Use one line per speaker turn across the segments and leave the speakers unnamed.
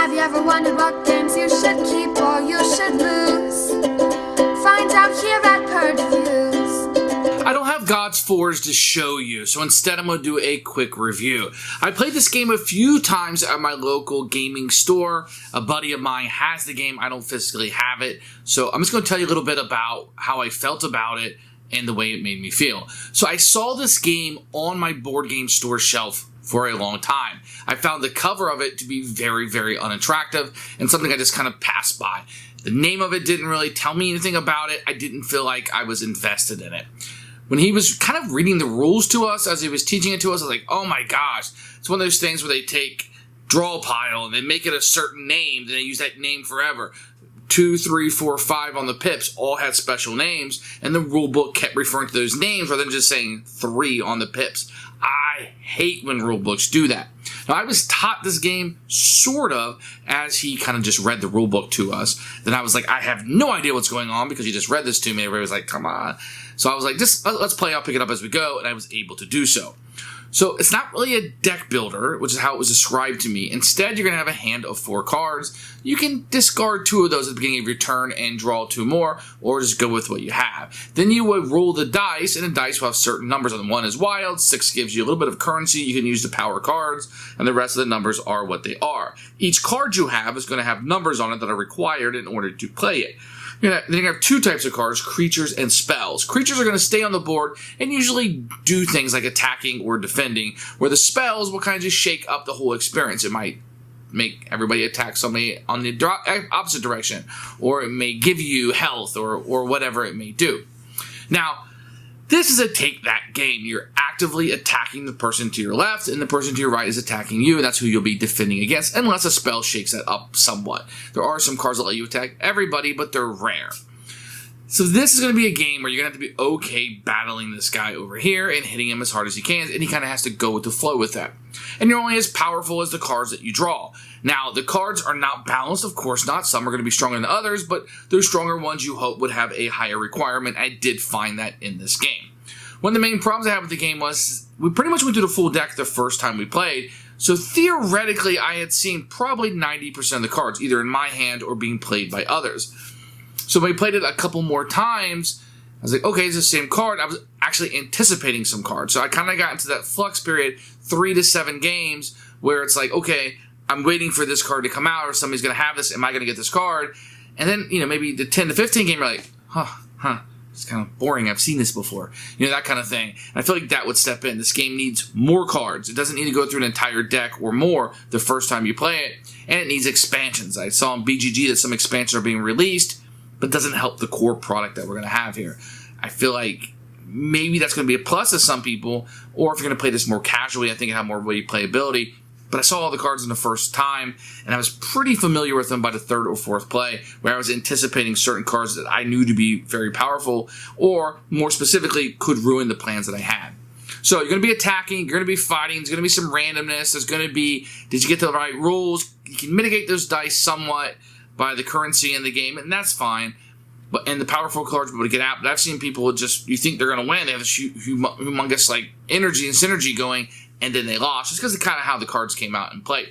Have you ever wondered what games you should keep or you should lose? Find out here at Purge Reviews.
I don't have Godsforge to show you, so instead I'm going to do a quick review. I played this game a few times at my local gaming store. A buddy of mine has the game. I don't physically have it, so I'm just going to tell you a little bit about how I felt about it and the way it made me feel. So I saw this game on my board game store shelf for a long time. I found the cover of it to be very, very unattractive and something I just kind of passed by. The name of it didn't really tell me anything about it. I didn't feel like I was invested in it. When he was kind of reading the rules to us as he was teaching it to us, I was like, oh my gosh. It's one of those things where they take draw pile and they make it a certain name, then they use that name forever. 2, 3, 4, 5 on the pips all had special names, and the rule book kept referring to those names rather than just saying 3 on the pips. I hate when rule books do that. Now, I was taught this game sort of as he kind of just read the rule book to us. Then I was like, I have no idea what's going on because he just read this to me. Everybody was like, come on. So I was like, just let's play. I'll pick it up as we go, and I was able to do so. So it's not really a deck builder, which is how it was described to me. Instead, you're going to have a hand of 4 cards. You can discard 2 of those at the beginning of your turn and draw 2 more, or just go with what you have. Then you would roll the dice, and the dice will have certain numbers on them. 1 is wild, 6 gives you a little bit of currency you can use to power cards, and the rest of the numbers are what they are. Each card you have is going to have numbers on it that are required in order to play it. Then you're going to have 2 types of cards, creatures and spells. Creatures are going to stay on the board and usually do things like attacking or defending, where the spells will kind of just shake up the whole experience. It might make everybody attack somebody on the opposite direction, or it may give you health or whatever it may do. Now, this is a take-that game. You're actively attacking the person to your left, and the person to your right is attacking you, and that's who you'll be defending against, unless a spell shakes that up somewhat. There are some cards that let you attack everybody, but they're rare. So this is going to be a game where you're going to have to be okay battling this guy over here and hitting him as hard as he can, and he kind of has to go with the flow with that. And you're only as powerful as the cards that you draw. Now, the cards are not balanced, of course not. Some are going to be stronger than others, but those stronger ones you hope would have a higher requirement. I did find that in this game. One of the main problems I had with the game was we pretty much went through the full deck the first time we played, so theoretically I had seen probably 90% of the cards, either in my hand or being played by others. So when we played it a couple more times, I was like, okay, it's the same card. I was actually anticipating some cards. So I kind of got into that flux period, 3 to 7 games, where it's like, okay, I'm waiting for this card to come out, or somebody's going to have this. Am I going to get this card? And then, maybe the 10 to 15 game, you're like, it's kind of boring. I've seen this before. That kind of thing. And I feel like that would step in. This game needs more cards. It doesn't need to go through an entire deck or more the first time you play it. And it needs expansions. I saw in BGG that some expansions are being released, but it doesn't help the core product that we're going to have here. I feel like maybe that's going to be a plus to some people, or if you're going to play this more casually, I think it have more replayability. But I saw all the cards in the first time, and I was pretty familiar with them by the 3rd or 4th play, where I was anticipating certain cards that I knew to be very powerful, or more specifically, could ruin the plans that I had. So you're going to be attacking, you're going to be fighting, there's going to be some randomness, there's going to be, did you get the right rules? You can mitigate those dice somewhat by the currency in the game, and that's fine. And the powerful cards will be able to get out. But I've seen people just, you think they're going to win, they have this humongous energy and synergy going, and then they lost, just because of kind of how the cards came out and played.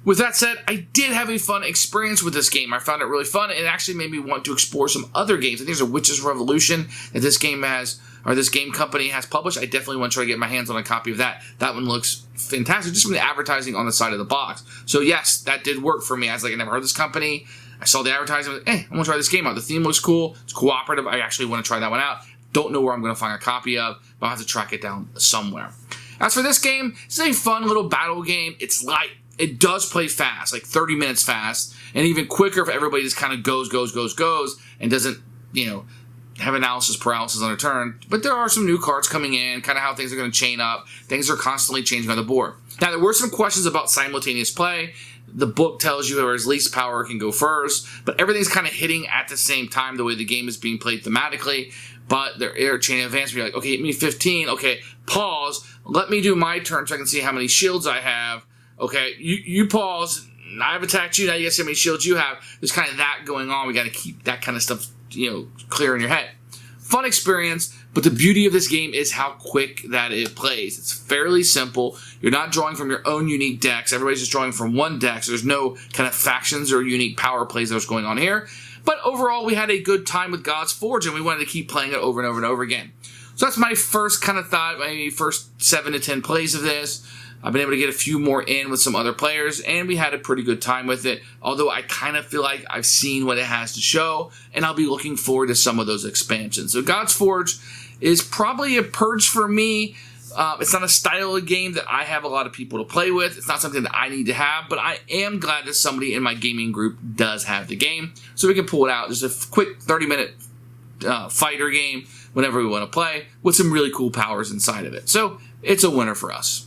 With that said, I did have a fun experience with this game. I found it really fun, and it actually made me want to explore some other games. I think there's a Witch's Revolution that this game has, or this game company has published. I definitely want to try to get my hands on a copy of that. That one looks fantastic, just from the advertising on the side of the box. So yes, that did work for me. I was like, I never heard of this company. I saw the advertising. I was like, hey, I want to try this game out. The theme looks cool. It's cooperative. I actually want to try that one out. Don't know where I'm going to find a copy of, but I'll have to track it down somewhere. As for this game, it's a fun little battle game. It's light. It does play fast, like 30 minutes fast, and even quicker if everybody just kind of goes, and doesn't, have analysis paralysis on their turn. But there are some new cards coming in, kind of how things are going to chain up. Things are constantly changing on the board. Now, there were some questions about simultaneous play. The book tells you whoever's least power can go first, but everything's kind of hitting at the same time the way the game is being played thematically. But they're chaining advance. You're like, okay, hit me 15. Okay, pause. Let me do my turn so I can see how many shields I have. Okay, you pause. I've attacked you. Now you guys see how many shields you have. There's kind of that going on. We got to keep that kind of stuff, clear in your head. Fun experience, But the beauty of this game is how quick that it plays. It's fairly simple. You're not drawing from your own unique decks. Everybody's just drawing from one deck, so there's no kind of factions or unique power plays that was going on here. But overall, we had a good time with Godsforge, and we wanted to keep playing it over and over and over again. So that's my first kind of thought, maybe first 7 to 10 plays of this. I've been able to get a few more in with some other players, and we had a pretty good time with it, although I kind of feel like I've seen what it has to show, and I'll be looking forward to some of those expansions. So Godsforge is probably a Purge for me. It's not a style of game that I have a lot of people to play with. It's not something that I need to have, but I am glad that somebody in my gaming group does have the game, so we can pull it out. Just a quick 30-minute fighter game whenever we want to play with some really cool powers inside of it. So it's a winner for us.